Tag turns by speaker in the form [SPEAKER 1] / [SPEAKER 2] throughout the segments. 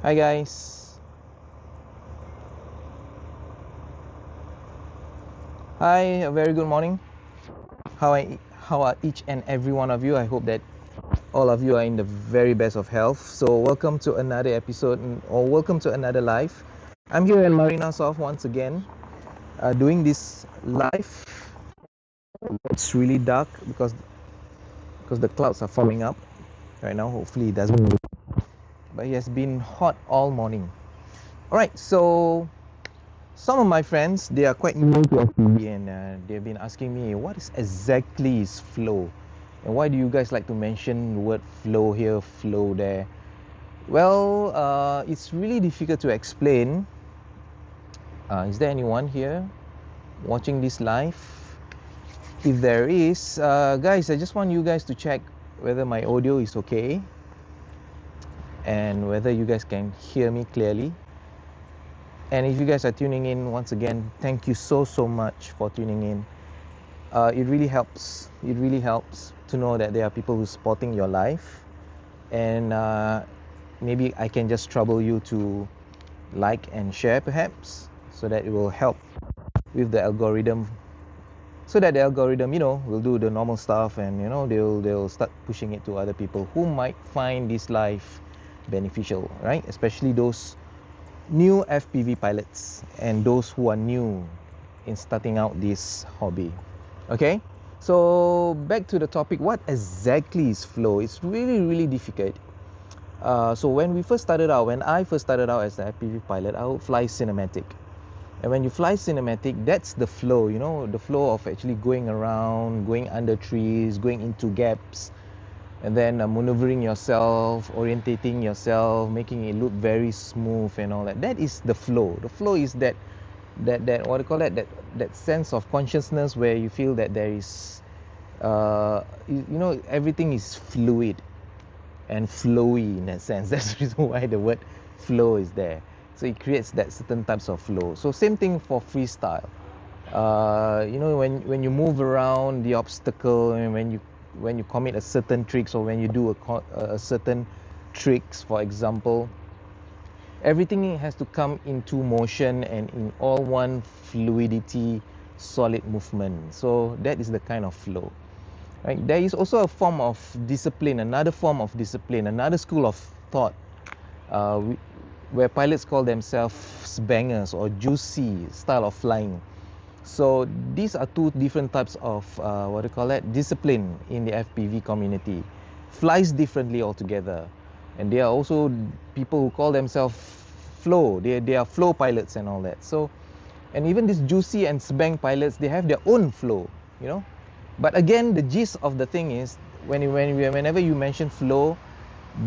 [SPEAKER 1] Hi guys. Hi, a very good morning. How are each and every one of you? I hope that all of you are in the very best of health. So welcome to another episode or welcome to another live. I'm here in Marina South once again, doing this live. It's really dark because the clouds are forming up right now. Hopefully it doesn't. But it has been hot all morning. All right, so some of my friends, they are quite new to FPV and they've been asking me, what is exactly is flow? And why do you guys like to mention the word flow here, flow there? Well, it's really difficult to explain. Is there anyone here watching this live? If there is, guys, I just want you guys to check whether my audio is okay and whether you guys can hear me clearly. And if you guys are tuning in, once again, thank you so much for tuning in. It really helps. It really helps to know that there are people who are supporting your life, and maybe I can just trouble you to like and share, perhaps, so that it will help with the algorithm. So that the algorithm, will do the normal stuff, and they'll start pushing it to other people who might find this life beneficial, right? Especially those new FPV pilots and those who are new in starting out this hobby. Okay, so back to the topic, what exactly is flow? It's really difficult. So when I first started out as an FPV pilot, I would fly cinematic. And when you fly cinematic, that's the flow, the flow of actually going around, going under trees, going into gaps, and then maneuvering yourself, orientating yourself, making it look very smooth and all that. That is the flow. The flow is that what do you call that sense of consciousness where you feel that there is everything is fluid and flowy in that sense. That's the reason why the word flow is there. So it creates that certain types of flow. So same thing for freestyle. When you move around the obstacle, and when you commit a certain tricks, or when you do a certain tricks, for example, everything has to come into motion and in all one fluidity, solid movement. So that is the kind of flow, right? There is also a form of discipline, another school of thought, uh, where pilots call themselves bangers or juicy style of flying. So these are two different types of discipline in the FPV community. Flies differently altogether, and there are also people who call themselves flow. They are flow pilots and all that. So, and even these juicy and sbang pilots, they have their own flow, But again, the gist of the thing is whenever you mention flow,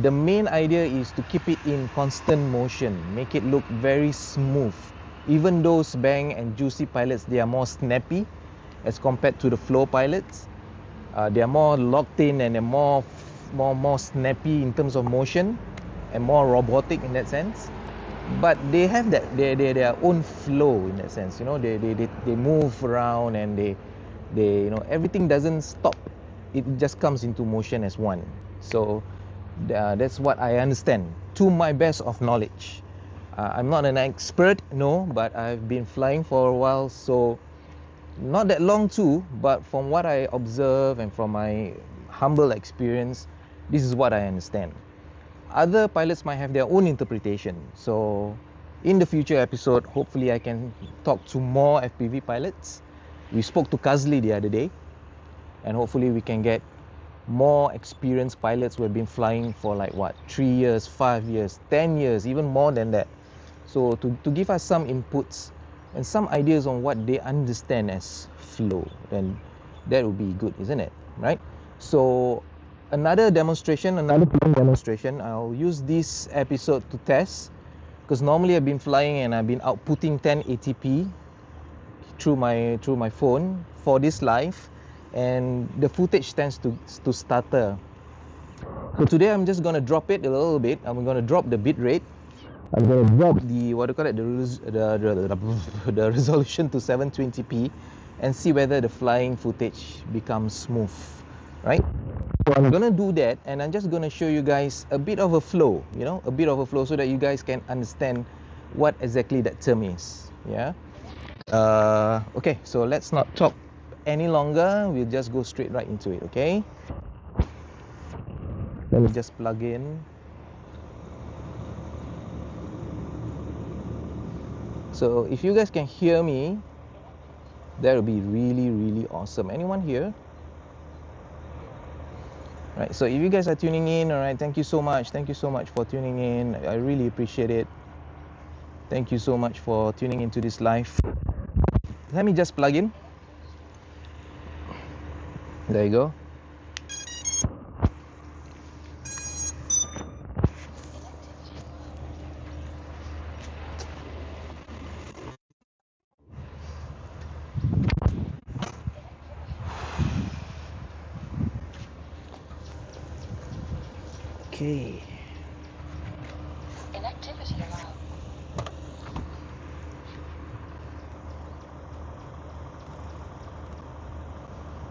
[SPEAKER 1] the main idea is to keep it in constant motion, make it look very smooth. Even those bang and juicy pilots, they are more snappy as compared to the flow pilots. They are more locked in and they're more snappy in terms of motion and more robotic in that sense. But they have their own flow in that sense. They move around and they everything doesn't stop. It just comes into motion as one. So that's what I understand to my best of knowledge. I'm not an expert, no, but I've been flying for a while, so not that long too, but from what I observe and from my humble experience, this is what I understand. Other pilots might have their own interpretation. So in the future episode, hopefully I can talk to more FPV pilots. We spoke to Kazli the other day, and hopefully we can get more experienced pilots who have been flying for 3 years, 5 years, 10 years, even more than that. So to give us some inputs and some ideas on what they understand as flow, then that would be good, isn't it? Right? So another flying demonstration, I'll use this episode to test, because normally I've been flying and I've been outputting 1080p through my phone for this live, and the footage tends to stutter. So today I'm just going to drop it a little bit. I'm going to drop the bit rate. I'm going to drop the resolution to 720p and see whether the flying footage becomes smooth, right? So I'm gonna do that, and I'm just gonna show you guys a bit of a flow, you know, a bit of a flow, so that you guys can understand what exactly that term is. Yeah. Okay, so let's not talk any longer. We'll just go straight right into it. Okay. Let me just plug in. So if you guys can hear me, that would be really, really awesome. Anyone here? Right, so if you guys are tuning in, all right, thank you so much. Thank you so much for tuning in. I really appreciate it. Thank you so much for tuning into this live. Let me just plug in. There you go. Okay. Inactivity allowed.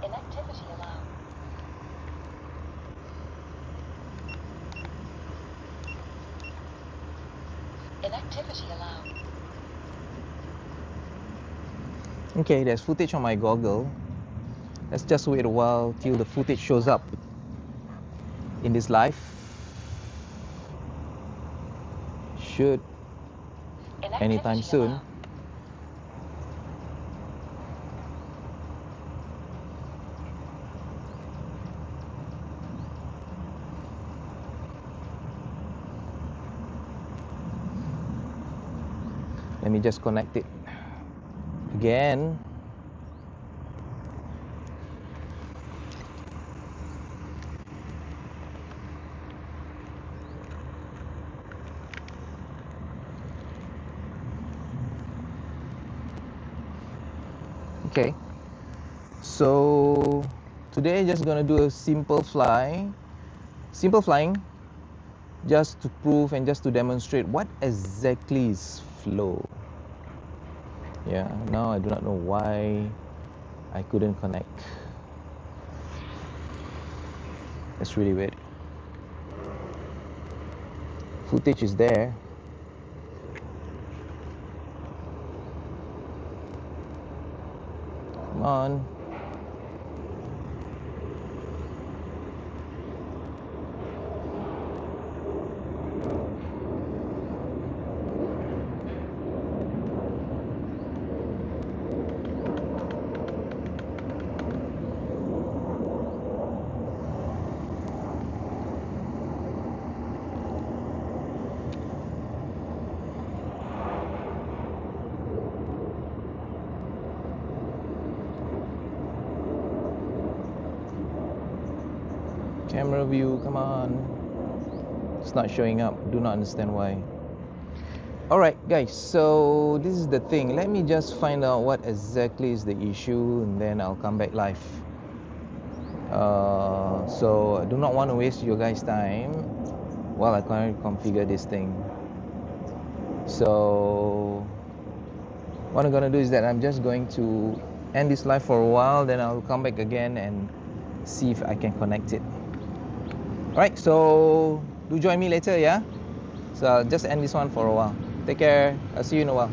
[SPEAKER 1] Inactivity allowed. Inactivity allowed. Okay, there's footage on my goggle. Let's just wait a while till the footage shows up in this live. Should anytime soon. Let me just connect it again. Okay, so today just gonna do a simple flying, just to prove and just to demonstrate what exactly is flow. Yeah, now I do not know why I couldn't connect. That's really weird. Footage is there. Come on. Camera view, come on. It's not showing up. Do not understand why. Alright guys, so this is the thing. Let me just find out what exactly is the issue, and then I'll come back live. So I do not want to waste your guys' time while I configure this thing. So what I'm gonna do is that I'm just going to end this live for a while, then I'll come back again and see if I can connect it. Alright, so do join me later, yeah? So I'll just end this one for a while. Take care. I'll see you in a while.